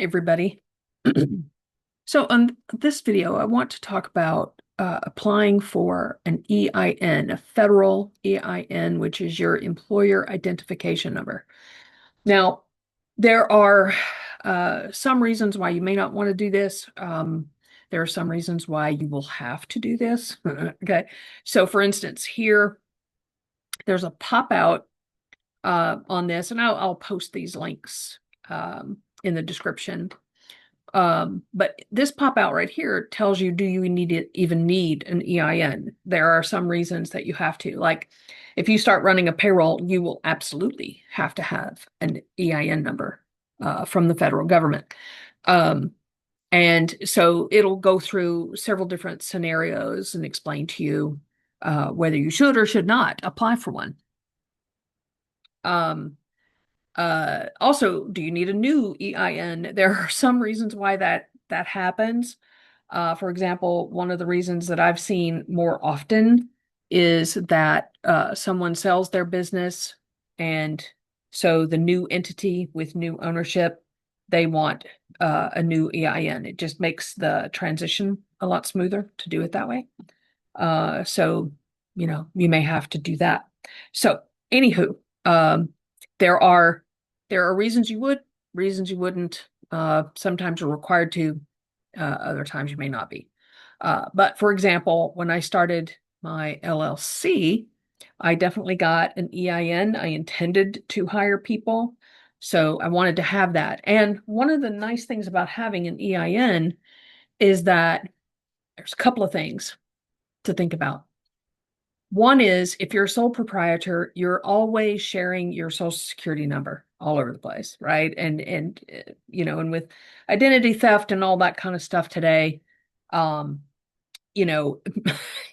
Hi, everybody. So on this video, I want to talk about applying for an EIN, a federal EIN, which is your employer identification number. Now, there are some reasons why you may not want to do this. There are some reasons why you will have to do this. Okay. So for instance, here, there's a pop-out on this, and I'll post these links in the description. But this pop out right here tells you, do you even need an EIN? There are some reasons that you have to. Like if you start running a payroll, you will absolutely have to have an EIN number from the federal government. And so it'll go through several different scenarios and explain to you whether you should or should not apply for one. Also, do you need a new EIN? There are some reasons why that happens. For example, one of the reasons that I've seen more often is that someone sells their business, and so the new entity with new ownership, they want a new EIN. It just makes the transition a lot smoother to do it that way. So, you may have to do that. So, anywho, there are reasons you would, reasons you wouldn't. Sometimes you're required to, other times you may not be. But for example, when I started my LLC, I definitely got an EIN. I intended to hire people, so I wanted to have that. And one of the nice things about having an EIN is that there's a couple of things to think about. One is if you're a sole proprietor, you're always sharing your social security number all over the place, right? And with identity theft and all that kind of stuff today,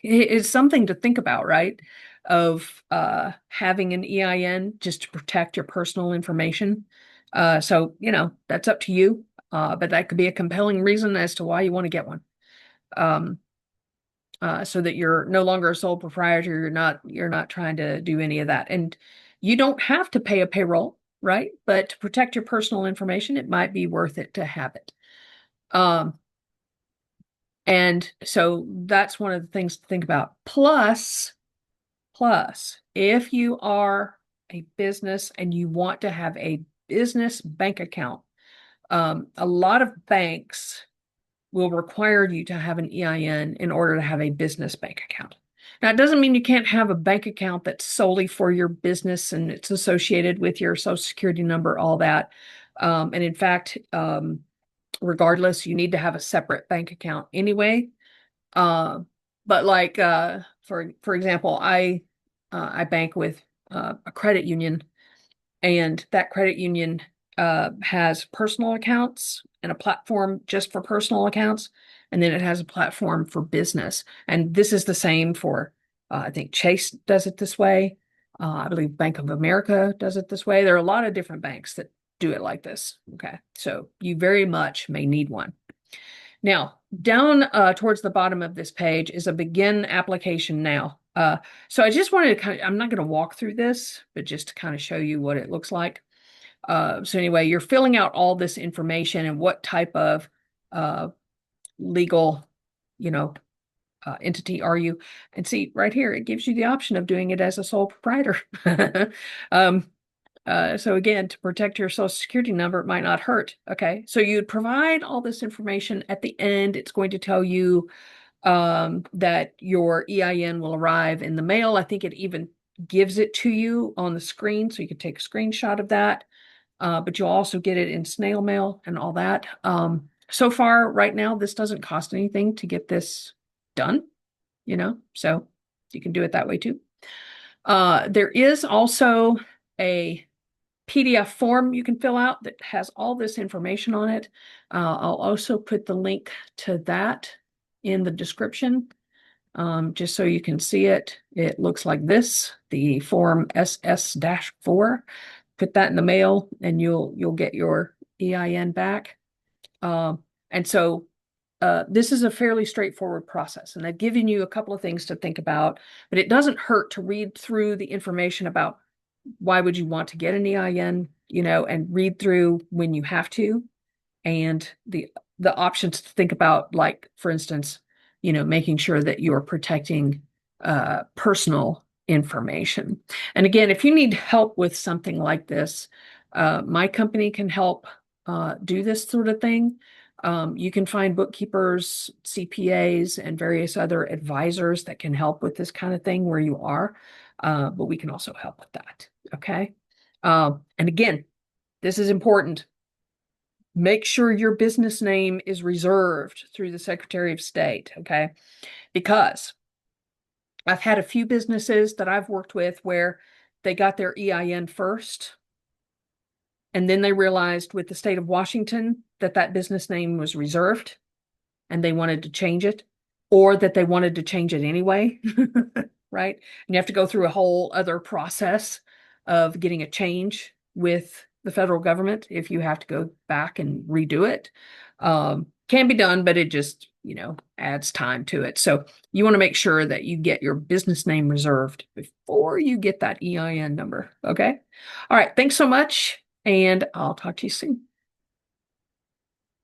it's something to think about, right? Of having an EIN just to protect your personal information. So that's up to you. But that could be a compelling reason as to why you want to get one. So that you're no longer a sole proprietor, you're not trying to do any of that. And you don't have to pay a payroll, right? But to protect your personal information, it might be worth it to have it. And so that's one of the things to think about. Plus, if you are a business and you want to have a business bank account, a lot of banks will require you to have an EIN in order to have a business bank account. Now, it doesn't mean you can't have a bank account that's solely for your business and it's associated with your social security number, all that. And in fact, regardless, you need to have a separate bank account anyway. But like, for example, I bank with a credit union, and that credit union has personal accounts and a platform just for personal accounts. And then it has a platform for business. And this is the same for, I think Chase does it this way. I believe Bank of America does it this way. There are a lot of different banks that do it like this. Okay. So you very much may need one. Now, down towards the bottom of this page is a begin application now. So I just wanted to I'm not going to walk through this, but just to kind of show you what it looks like. So anyway, you're filling out all this information and what type of legal, entity are you? And see right here, it gives you the option of doing it as a sole proprietor. So again, to protect your social security number, it might not hurt. Okay, so you'd provide all this information at the end. It's going to tell you that your EIN will arrive in the mail. I think it even gives it to you on the screen, so you can take a screenshot of that. But you'll also get it in snail mail and all that. So far, right now, this doesn't cost anything to get this done, so you can do it that way too. There is also a PDF form you can fill out that has all this information on it. I'll also put the link to that in the description, just so you can see it. It looks like this, the form SS-4. Put that in the mail and you'll get your EIN back. And so this is a fairly straightforward process, and I've given you a couple of things to think about, but it doesn't hurt to read through the information about why would you want to get an EIN, and read through when you have to, and the options to think about, like, for instance, making sure that you're protecting personal information. And again, if you need help with something like this, my company can help do this sort of thing. You can find bookkeepers, CPAs, and various other advisors that can help with this kind of thing where you are. But we can also help with that. Okay. And again, this is important. Make sure your business name is reserved through the Secretary of State. Okay. Because I've had a few businesses that I've worked with where they got their EIN first, and then they realized with the state of Washington that that business name was reserved and they wanted to change it, or that they wanted to change it anyway, right? And you have to go through a whole other process of getting a change with the federal government if you have to go back and redo it. Can be done, but it just, adds time to it. So you want to make sure that you get your business name reserved before you get that EIN number. Okay. All right. Thanks so much. And I'll talk to you soon.